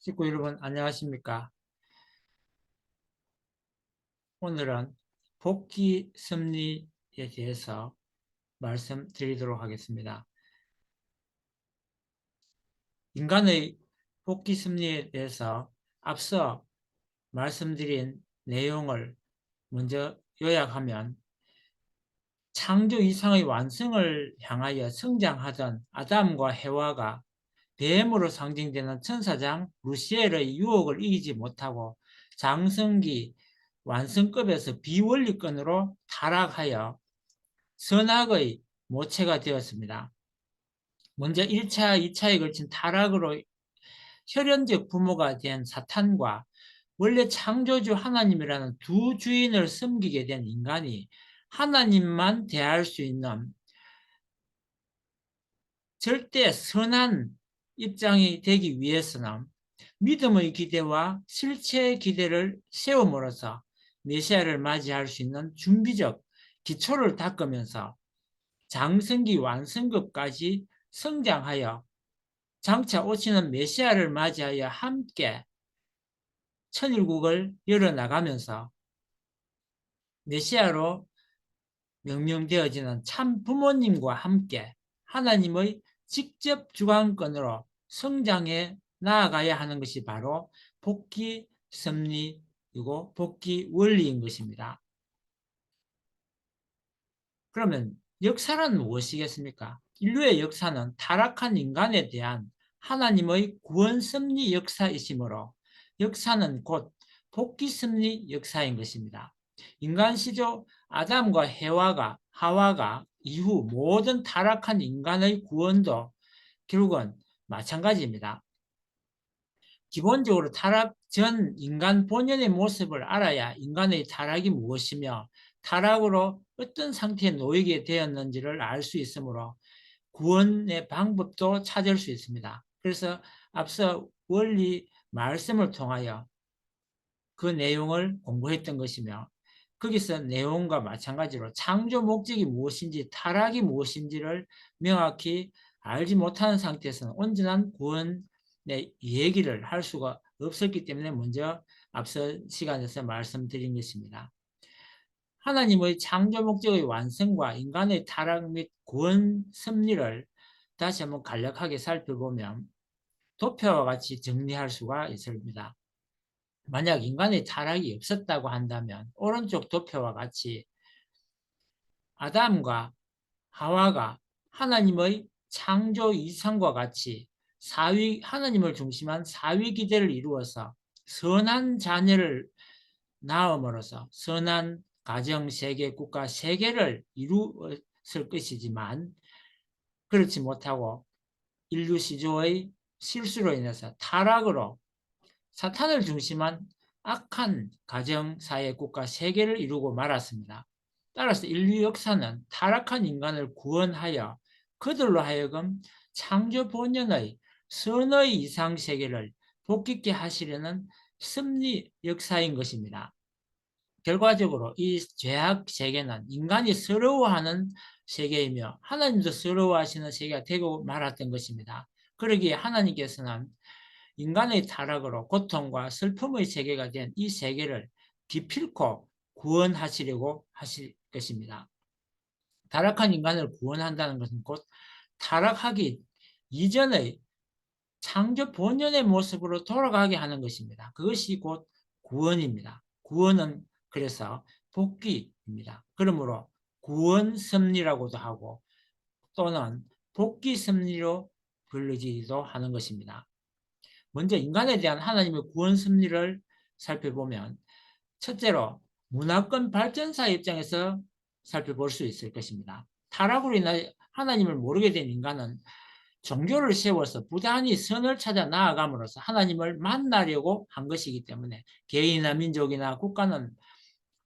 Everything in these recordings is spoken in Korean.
식구 여러분 안녕하십니까? 오늘은 복귀 심리에 대해서 말씀드리도록 하겠습니다. 인간의 복귀 심리에 대해서 앞서 말씀드린 내용을 먼저 요약하면 창조 이상의 완성을 향하여 성장하던 아담과 해와가 뱀으로 상징되는 천사장 루시엘의 유혹을 이기지 못하고 장성기 완성급에서 비원리권으로 타락하여 선악의 모체가 되었습니다. 먼저 1차, 2차에 걸친 타락으로 혈연적 부모가 된 사탄과 원래 창조주 하나님이라는 두 주인을 섬기게 된 인간이 하나님만 대할 수 있는 절대 선한 입장이 되기 위해서는 믿음의 기대와 실체의 기대를 세움으로써 메시아를 맞이할 수 있는 준비적 기초를 닦으면서 장성기 완성급까지 성장하여 장차 오시는 메시아를 맞이하여 함께 천일국을 열어나가면서 메시아로 명명되어지는 참 부모님과 함께 하나님의 직접 주관권으로 성장해 나아가야 하는 것이 바로 복귀 섭리이고 복귀 원리인 것입니다. 그러면 역사는 무엇이겠습니까? 인류의 역사는 타락한 인간에 대한 하나님의 구원 섭리 역사이시므로 역사는 곧 복귀 섭리 역사인 것입니다. 인간 시조 아담과 하와가 이후 모든 타락한 인간의 구원도 결국은 마찬가지입니다. 기본적으로 타락 전 인간 본연의 모습을 알아야 인간의 타락이 무엇이며 타락으로 어떤 상태에 놓이게 되었는지를 알 수 있으므로 구원의 방법도 찾을 수 있습니다. 그래서 앞서 원리 말씀을 통하여 그 내용을 공부했던 것이며 거기서 내용과 마찬가지로 창조 목적이 무엇인지 타락이 무엇인지를 명확히 알지 못하는 상태에서는 온전한 구원의 얘기를 할 수가 없었기 때문에 먼저 앞서 시간에서 말씀드린 것입니다. 하나님의 창조 목적의 완성과 인간의 타락 및 구원 섭리를 다시 한번 간략하게 살펴보면 도표와 같이 정리할 수가 있습니다. 만약 인간의 타락이 없었다고 한다면 오른쪽 도표와 같이 아담과 하와가 하나님의 창조 이상과 같이 하나님을 중심한 사위 기대를 이루어서 선한 자녀를 낳음으로써 선한 가정, 세계, 국가, 세계를 이루었을 것이지만 그렇지 못하고 인류 시조의 실수로 인해서 타락으로 사탄을 중심한 악한 가정, 사회, 국가, 세계를 이루고 말았습니다. 따라서 인류 역사는 타락한 인간을 구원하여 그들로 하여금 창조 본연의 선의 이상 세계를 복귀케 하시려는 섭리 역사인 것입니다. 결과적으로 이 죄악 세계는 인간이 서러워하는 세계이며 하나님도 서러워하시는 세계가 되고 말았던 것입니다. 그러기에 하나님께서는 인간의 타락으로 고통과 슬픔의 세계가 된 이 세계를 기필코 구원하시려고 하실 것입니다. 타락한 인간을 구원한다는 것은 곧 타락하기 이전의 창조 본연의 모습으로 돌아가게 하는 것입니다. 그것이 곧 구원입니다. 구원은 그래서 복귀입니다. 그러므로 구원 섭리라고도 하고 또는 복귀 섭리로 불리기도 하는 것입니다. 먼저 인간에 대한 하나님의 구원 섭리를 살펴보면 첫째로 문화권 발전사 입장에서 살펴볼 수 있을 것입니다. 타락으로 인하여 하나님을 모르게 된 인간은 종교를 세워서 부단히 선을 찾아 나아감으로써 하나님을 만나려고 한 것이기 때문에 개인이나 민족이나 국가는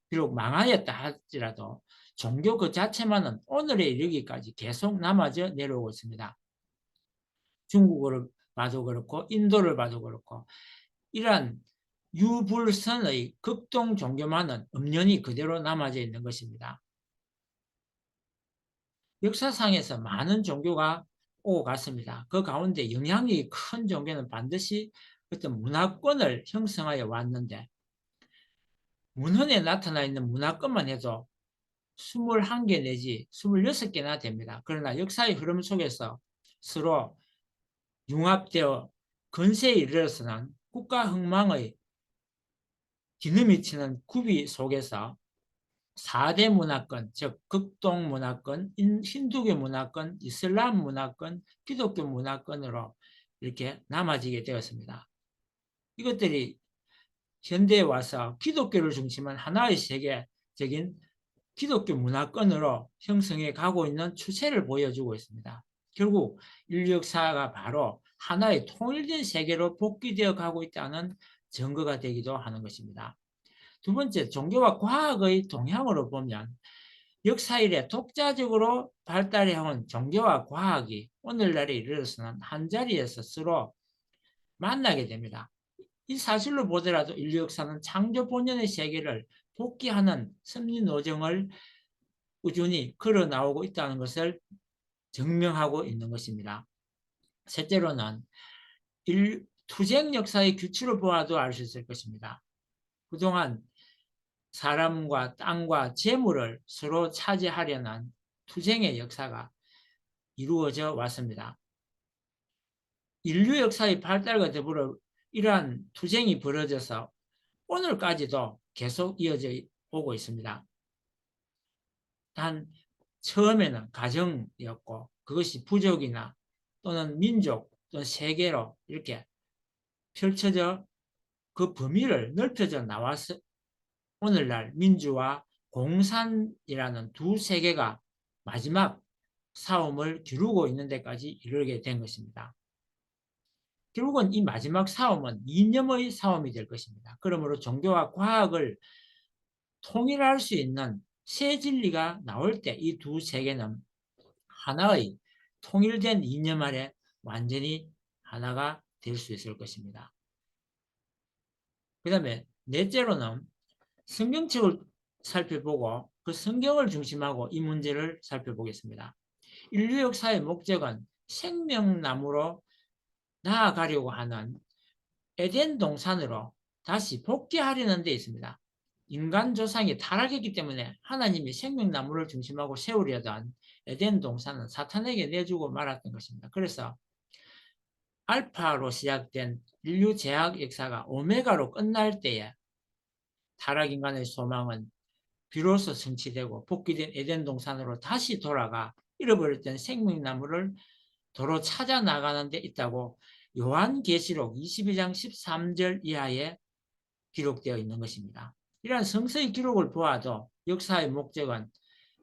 비록 망하였다 할지라도 종교 그 자체만은 오늘에 이르기까지 계속 남아져 내려오고 있습니다. 중국을 봐도 그렇고 인도를 봐도 그렇고 이러한 유불선의 극동 종교만은 엄연히 그대로 남아져 있는 것입니다. 역사상에서 많은 종교가 오고 갔습니다. 그 가운데 영향력이 큰 종교는 반드시 어떤 문화권을 형성하여 왔는데, 문헌에 나타나 있는 문화권만 해도 21개 내지 26개나 됩니다. 그러나 역사의 흐름 속에서 서로 융합되어 근세에 이르러서는 국가 흥망의 기름이 치는 구비 속에서 4대 문화권, 즉 극동 문화권, 힌두교 문화권, 이슬람 문화권, 기독교 문화권으로 이렇게 나눠지게 되었습니다. 이것들이 현대에 와서 기독교를 중심한 하나의 세계적인 기독교 문화권으로 형성해 가고 있는 추세를 보여주고 있습니다. 결국 인류 역사가 바로 하나의 통일된 세계로 복귀되어 가고 있다는 증거가 되기도 하는 것입니다. 두 번째, 종교와 과학의 동향으로 보면 역사 이래 독자적으로 발달해온 종교와 과학이 오늘날에 이르러서는 한자리에서 서로 만나게 됩니다. 이 사실로 보더라도 인류 역사는 창조 본연의 세계를 복귀하는 섭리 노정을 꾸준히 걸어 나오고 있다는 것을 증명하고 있는 것입니다. 셋째로는 투쟁 역사의 규칙을 보아도 알 수 있을 것입니다. 그동안 사람과 땅과 재물을 서로 차지하려는 투쟁의 역사가 이루어져 왔습니다. 인류 역사의 발달과 더불어 이러한 투쟁이 벌어져서 오늘까지도 계속 이어져 오고 있습니다. 단 처음에는 가정이었고 그것이 부족이나 또는 민족 또는 세계로 이렇게 펼쳐져 그 범위를 넓혀져 나와서 오늘날 민주와 공산이라는 두 세계가 마지막 싸움을 기르고 있는 데까지 이르게 된 것입니다. 결국은 이 마지막 싸움은 이념의 싸움이 될 것입니다. 그러므로 종교와 과학을 통일할 수 있는 새 진리가 나올 때 이 두 세계는 하나의 통일된 이념 아래 완전히 하나가 될 수 있을 것입니다. 그 다음에 넷째로는 성경책을 살펴보고 그 성경을 중심하고 이 문제를 살펴보겠습니다. 인류 역사의 목적은 생명나무로 나아가려고 하는 에덴 동산으로 다시 복귀하려는 데 있습니다. 인간 조상이 타락했기 때문에 하나님이 생명나무를 중심하고 세우려던 에덴 동산은 사탄에게 내주고 말았던 것입니다. 그래서 알파로 시작된 인류 제약 역사가 오메가로 끝날 때에 타락인간의 소망은 비로소 성취되고 복귀된 에덴 동산으로 다시 돌아가 잃어버렸던 생명나무를 도로 찾아 나가는 데 있다고 요한계시록 22장 13절 이하에 기록되어 있는 것입니다. 이러한 성서의 기록을 보아도 역사의 목적은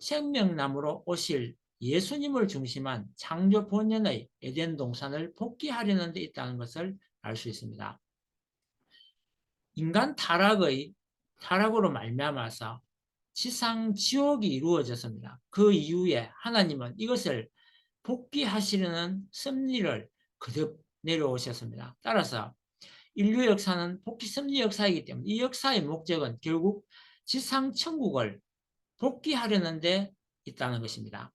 생명나무로 오실 예수님을 중심한 창조 본연의 에덴 동산을 복귀하려는 데 있다는 것을 알 수 있습니다. 인간 타락으로 말미암아서 지상 지옥이 이루어졌습니다. 그 이후에 하나님은 이것을 복귀하시려는 섭리를 거듭 내려오셨습니다. 따라서 인류 역사는 복귀 섭리 역사이기 때문에 이 역사의 목적은 결국 지상 천국을 복귀하려는 데 있다는 것입니다.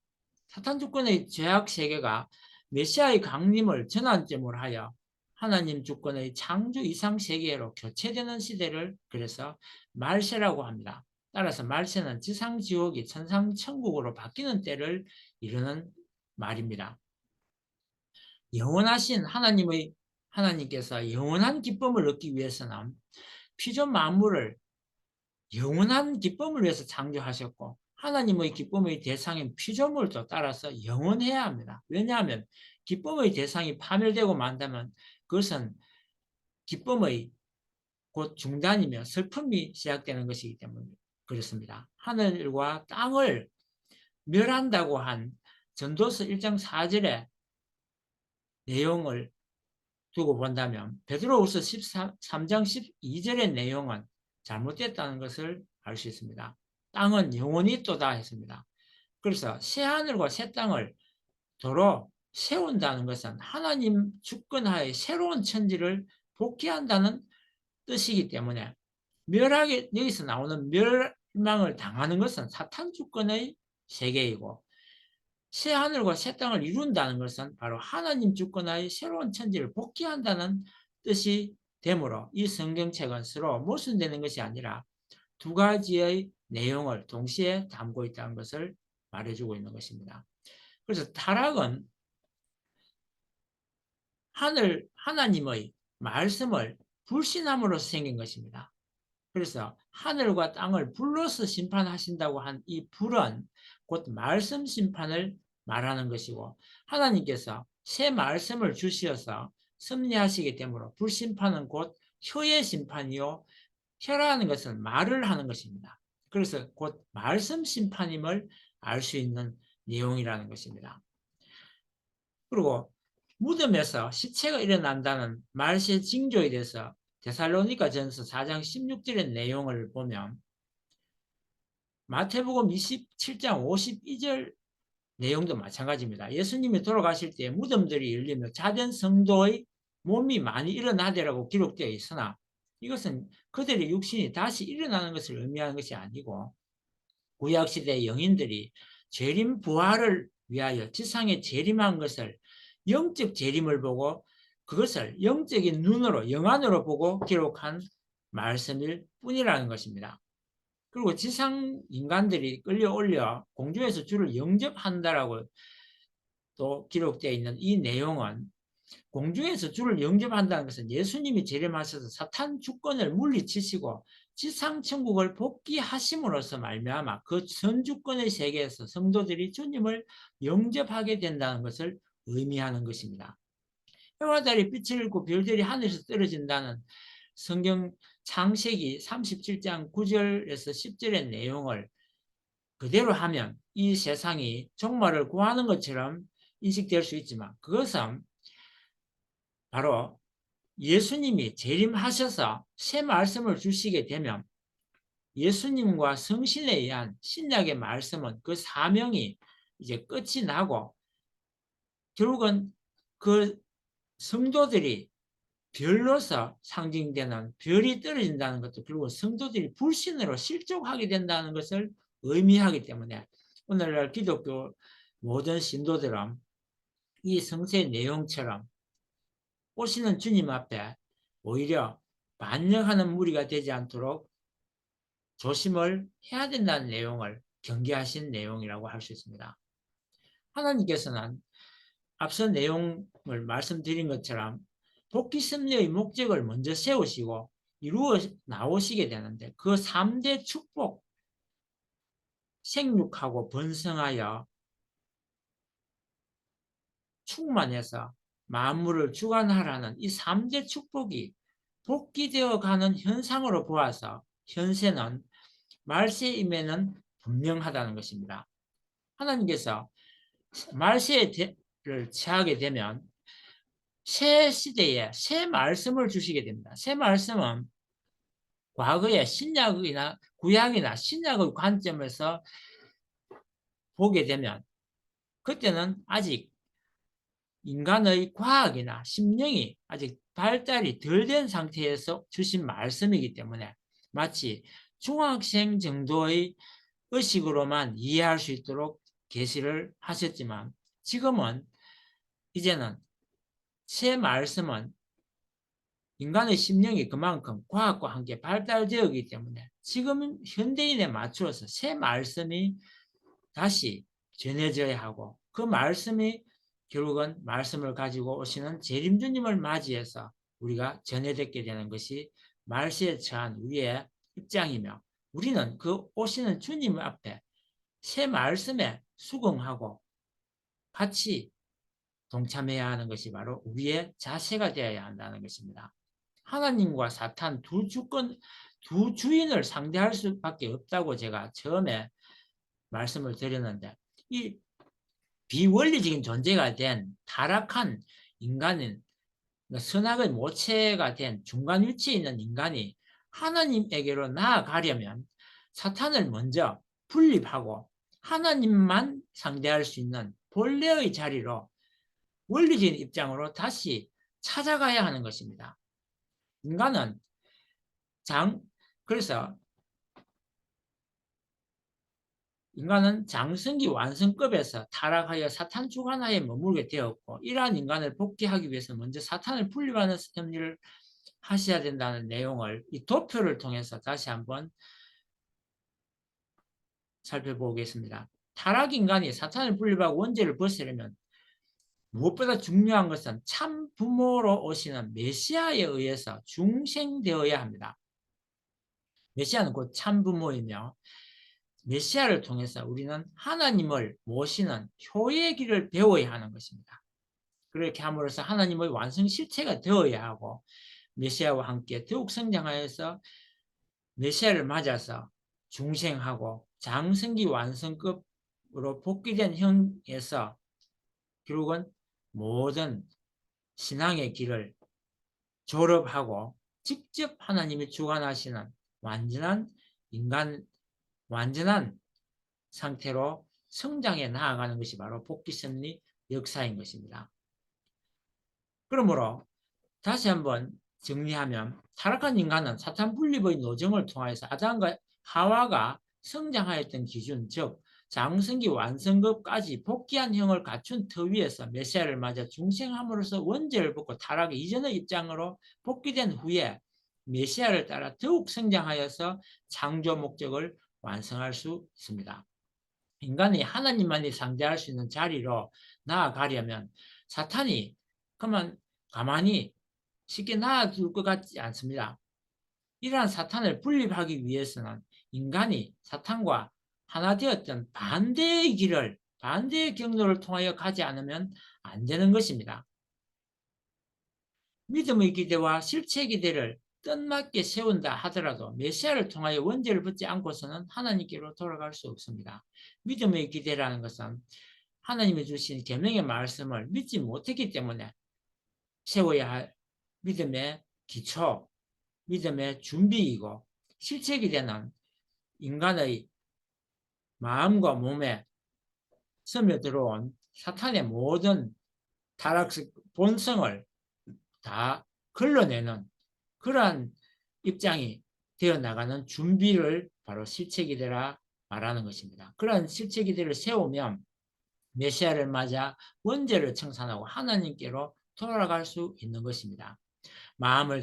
사탄 주권의 죄악 세계가 메시아의 강림을 전환점으로 하여 하나님 주권의 창조 이상 세계로 교체되는 시대를 그래서 말세라고 합니다. 따라서 말세는 지상 지옥이 천상 천국으로 바뀌는 때를 이르는 말입니다. 영원하신 하나님께서 영원한 기쁨을 얻기 위해서는 피조 만물을 영원한 기쁨을 위해서 창조하셨고 하나님의 기쁨의 대상인 피조물도 따라서 영원해야 합니다. 왜냐하면 기쁨의 대상이 파멸되고 만다면 그것은 기쁨의 곧 중단이며 슬픔이 시작되는 것이기 때문에 그렇습니다. 하늘과 땅을 멸한다고 한 전도서 1장 4절의 내용을 두고 본다면 베드로후서 13장 12절의 내용은 잘못됐다는 것을 알 수 있습니다. 땅은 영원히 있도다 했습니다. 그래서 새 하늘과 새 땅을 도로 세운다는 것은 하나님 주권하에 새로운 천지를 복귀한다는 뜻이기 때문에 여기서 나오는 멸망을 당하는 것은 사탄 주권의 세계이고 새 하늘과 새 땅을 이룬다는 것은 바로 하나님 주권하에 새로운 천지를 복귀한다는 뜻이 되므로 이 성경책은 서로 모순되는 것이 아니라 두 가지의 내용을 동시에 담고 있다는 것을 말해주고 있는 것입니다. 그래서 타락은 하나님의 말씀을 불신함으로써 생긴 것입니다. 그래서 하늘과 땅을 불로서 심판하신다고 한 이 불은 곧 말씀 심판을 말하는 것이고, 하나님께서 새 말씀을 주시어서 섭리하시게 되므로 불심판은 곧 혀의 심판이요, 혀라는 것은 말을 하는 것입니다. 그래서 곧 말씀 심판임을 알 수 있는 내용이라는 것입니다. 그리고 무덤에서 시체가 일어난다는 말세 징조에 대해서 데살로니가 전서 4장 16절의 내용을 보면 마태복음 27장 52절 내용도 마찬가지입니다. 예수님이 돌아가실 때 무덤들이 열리며 자된 성도의 몸이 많이 일어나더라고 기록되어 있으나 이것은 그들의 육신이 다시 일어나는 것을 의미하는 것이 아니고, 구약시대 영인들이 재림 부활을 위하여 지상에 재림한 것을, 영적 재림을 보고 그것을 영적인 눈으로, 영안으로 보고 기록한 말씀일 뿐이라는 것입니다. 그리고 지상 인간들이 끌려올려 공중에서 주를 영접한다라고 또 기록되어 있는 이 내용은, 공중에서 주를 영접한다는 것은 예수님이 재림하셔서 사탄 주권을 물리치시고 지상 천국을 복귀하심으로써 말미암아 그 선주권의 세계에서 성도들이 주님을 영접하게 된다는 것을 의미하는 것입니다. 해와 달이 빛을 잃고 별들이 하늘에서 떨어진다는 성경 창세기 37장 9절에서 10절의 내용을 그대로 하면 이 세상이 종말을 구하는 것처럼 인식될 수 있지만, 그것은 바로 예수님이 재림하셔서 새 말씀을 주시게 되면 예수님과 성신에 의한 신약의 말씀은 그 사명이 이제 끝이 나고, 결국은 그 성도들이 별로서 상징되는 별이 떨어진다는 것도 결국 성도들이 불신으로 실족하게 된다는 것을 의미하기 때문에 오늘날 기독교 모든 신도들은 이 성서의 내용처럼 오시는 주님 앞에 오히려 반역하는 무리가 되지 않도록 조심을 해야 된다는 내용을 경계하신 내용이라고 할 수 있습니다. 하나님께서는 앞서 내용을 말씀드린 것처럼 복귀 섭리의 목적을 먼저 세우시고 이루어 나오시게 되는데, 그 3대 축복, 생육하고 번성하여 충만해서 만물을 주관하라는 이 3대 축복이 복귀되어 가는 현상으로 보아서 현세는 말세임에는 분명하다는 것입니다. 하나님께서 말세를 취하게 되면 새 시대에 새 말씀을 주시게 됩니다. 새 말씀은 과거의 신약이나 구약이나 신약의 관점에서 보게 되면 그때는 아직 인간의 과학이나 심령이 아직 발달이 덜 된 상태에서 주신 말씀이기 때문에 마치 중학생 정도의 의식으로만 이해할 수 있도록 계시를 하셨지만, 지금은 이제는 새 말씀은 인간의 심령이 그만큼 과학과 함께 발달되었기 때문에 지금 현대인에 맞추어서 새 말씀이 다시 전해져야 하고, 그 말씀이 결국은 말씀을 가지고 오시는 재림주님을 맞이해서 우리가 전해듣게 되는 것이 말세에 처한 우리의 입장이며, 우리는 그 오시는 주님 앞에 새 말씀에 수긍하고 같이 동참해야 하는 것이 바로 우리의 자세가 되어야 한다는 것입니다. 하나님과 사탄 두 주인을 상대할 수밖에 없다고 제가 처음에 말씀을 드렸는데, 이 비원리적인 존재가 된 타락한 인간은, 선악의 모체가 된 중간 위치에 있는 인간이 하나님에게로 나아가려면 사탄을 먼저 분립하고 하나님만 상대할 수 있는 본래의 자리로, 원리적인 입장으로 다시 찾아가야 하는 것입니다. 인간은 그래서 인간은 장성기 완성급에서 타락하여 사탄 주관하에 머물게 되었고, 이러한 인간을 복귀하기 위해서 먼저 사탄을 분립하는 섭리를 하셔야 된다는 내용을 이 도표를 통해서 다시 한번 살펴보겠습니다. 타락인간이 사탄을 분립하고 원죄를 벗으려면 무엇보다 중요한 것은 참 부모로 오시는 메시아에 의해서 중생되어야 합니다. 메시아는 곧 참 부모이며 메시아를 통해서 우리는 하나님을 모시는 효의 길을 배워야 하는 것입니다. 그렇게 함으로써 하나님의 완성 실체가 되어야 하고 메시아와 함께 더욱 성장하여서 메시아를 맞아서 중생하고 장성기 완성급으로 복귀된 형에서 결국은 모든 신앙의 길을 졸업하고 직접 하나님이 주관하시는 완전한 인간, 완전한 상태로 성장해 나아가는 것이 바로 복귀섭리 역사인 것입니다. 그러므로 다시 한번 정리하면 타락한 인간은 사탄 분립의 노정을 통하여서 아담과 하와가 성장하였던 기준, 즉 장성기 완성급까지 복귀한 형을 갖춘 터 위에서 메시아를 맞아 중생함으로써 원죄를 벗고 타락 이전의 입장으로 복귀된 후에 메시아를 따라 더욱 성장하여서 창조 목적을 완성할 수 있습니다. 인간이 하나님만이 상대할 수 있는 자리로 나아가려면 사탄이 그만 가만히 쉽게 놔둘 것 같지 않습니다. 이러한 사탄을 분립하기 위해서는 인간이 사탄과 하나 되었던 반대의 길을, 반대의 경로를 통하여 가지 않으면 안 되는 것입니다. 믿음의 기대와 실체 기대를 뜻맞게 세운다 하더라도 메시아를 통하여 원죄를 벗지 않고서는 하나님께로 돌아갈 수 없습니다. 믿음의 기대라는 것은 하나님이 주신 계명의 말씀을 믿지 못했기 때문에 세워야 할 믿음의 기초, 믿음의 준비이고 실체 기대는 인간의 마음과 몸에 스며들어온 사탄의 모든 타락적 본성을 다 걸러내는 그러한 입장이 되어 나가는 준비를 바로 실체기대라 말하는 것입니다. 그러한 실체기대를 세우면 메시아를 맞아 원죄를 청산하고 하나님께로 돌아갈 수 있는 것입니다. 마음을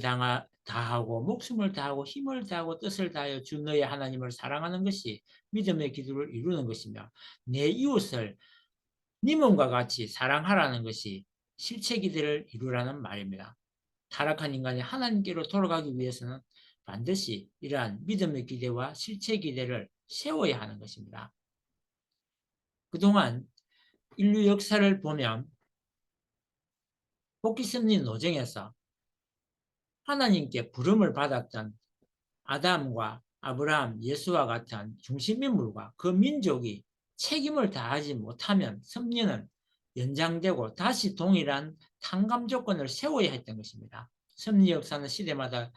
다하고 목숨을 다하고 힘을 다하고 뜻을 다하여 주 너의 하나님을 사랑하는 것이 믿음의 기도를 이루는 것이며 내 이웃을 네 몸과 같이 사랑하라는 것이 실체 기대를 이루라는 말입니다. 타락한 인간이 하나님께로 돌아가기 위해서는 반드시 이러한 믿음의 기대와 실체 기대를 세워야 하는 것입니다. 그동안 인류 역사를 보면 복귀 승리 노정에서 하나님께 부름을 받았던 아담과 아브라함, 예수와 같은 중심인물과 그 민족이 책임을 다하지 못하면 섭리는 연장되고 다시 동일한 탕감 조건을 세워야 했던 것입니다. 섭리 역사는 시대마다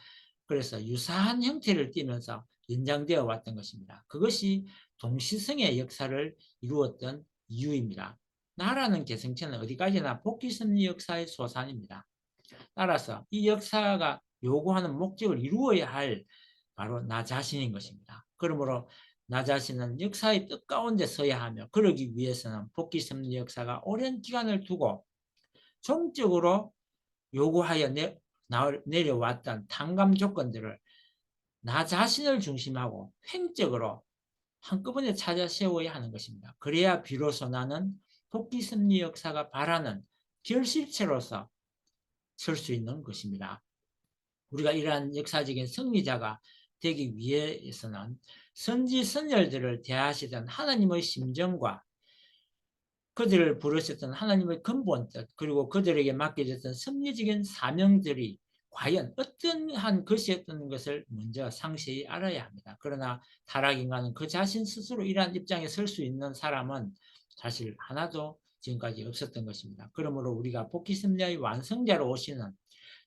그래서 유사한 형태를 띠면서 연장되어 왔던 것입니다. 그것이 동시성의 역사를 이루었던 이유입니다. 나라는 개성체는 어디까지나 복귀섭리 역사의 소산입니다. 따라서 이 역사가 요구하는 목적을 이루어야 할 바로 나 자신인 것입니다. 그러므로 나 자신은 역사의 뜻 가운데 서야 하며 그러기 위해서는 복귀섭리 역사가 오랜 기간을 두고 종적으로 요구하여 내려왔던 탕감 조건들을 나 자신을 중심하고 횡적으로 한꺼번에 찾아 세워야 하는 것입니다. 그래야 비로소 나는 복귀섭리 역사가 바라는 결실체로서 설 수 있는 것입니다. 우리가 이러한 역사적인 승리자가 되기 위해서는 선지 선열들을 대하시던 하나님의 심정과 그들을 부르셨던 하나님의 근본 뜻 그리고 그들에게 맡겨졌던 섭리적인 사명들이 과연 어떠한 것이었던 것을 먼저 상세히 알아야 합니다. 그러나 타락인간은 그 자신 스스로 이러한 입장에 설 수 있는 사람은 사실 하나도 지금까지 없었던 것입니다. 그러므로 우리가 복귀섭리의 완성자로 오시는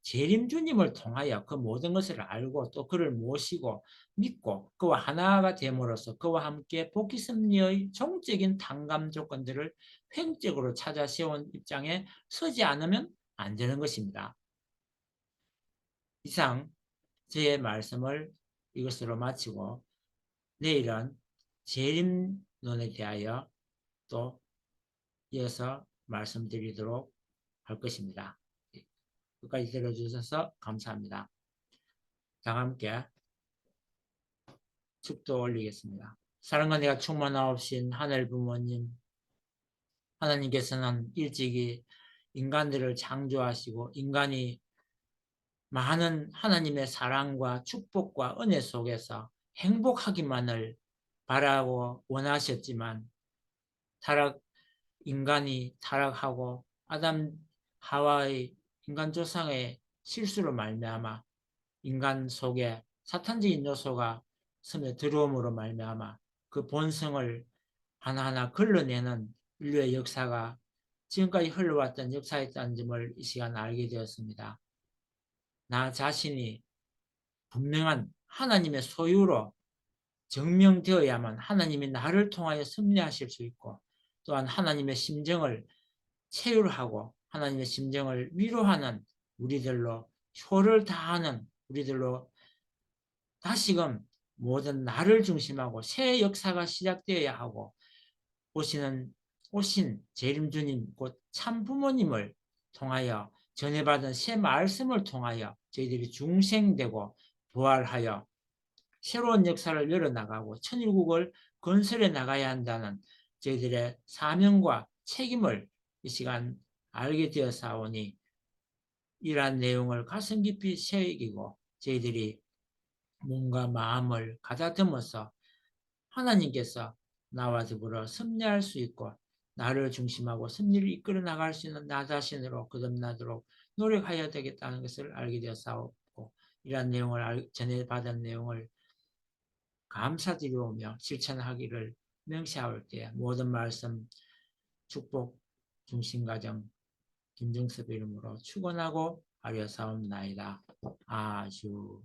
재림 주님을 통하여 그 모든 것을 알고 또 그를 모시고 믿고 그와 하나가 됨으로써 그와 함께 복귀섭리의 종적인 탕감 조건들을 횡적으로 찾아 세운 입장에 서지 않으면 안 되는 것입니다. 이상 제 말씀을 이것으로 마치고 내일은 재림론에 대하여 또 이어서 말씀드리도록 할 것입니다. 끝까지 들어주셔서 감사합니다. 다 함께 축도 올리겠습니다. 사랑과 내가 충만하옵신 하늘 부모님, 하나님께서는 일찍이 인간들을 창조하시고 인간이 많은 하나님의 사랑과 축복과 은혜 속에서 행복하기만을 바라고 원하셨지만 인간이 타락하고 아담 하와의 인간 조상의 실수로 말미암아 인간 속에 사탄적인 요소가 들어옴으로 말미암아 그 본성을 하나하나 걸러내는 인류의 역사가 지금까지 흘러왔던 역사였다는 점을 이 시간 알게 되었습니다. 나 자신이 분명한 하나님의 소유로 증명되어야만 하나님이 나를 통하여 섭리하실 수 있고 또한 하나님의 심정을 체휼하고 하나님의 심정을 위로하는 우리들로 효를 다하는 우리들로 다시금 모든 나를 중심하고 새 역사가 시작되어야 하고 오신 재림주님 곧 참부모님을 통하여 전해받은 새 말씀을 통하여 저희들이 중생되고 부활하여 새로운 역사를 열어나가고 천일국을 건설해 나가야 한다는 저희들의 사명과 책임을 이 시간 알게 되어사오니 이러한 내용을 가슴 깊이 새기고 저희들이 몸과 마음을 가다듬어서 하나님께서 나와 더불어 섭리할 수 있고 나를 중심하고 섭리를 이끌어 나갈 수 있는 나 자신으로 거듭나도록 노력해야 되겠다는 것을 알게 되었사옵고 이러한 내용을 전해받은 내용을 감사드리오며 실천하기를 명시하올 때 모든 말씀 축복 중심가정 김정섭 이름으로 축원하고 아뢰사옵나이다. 아주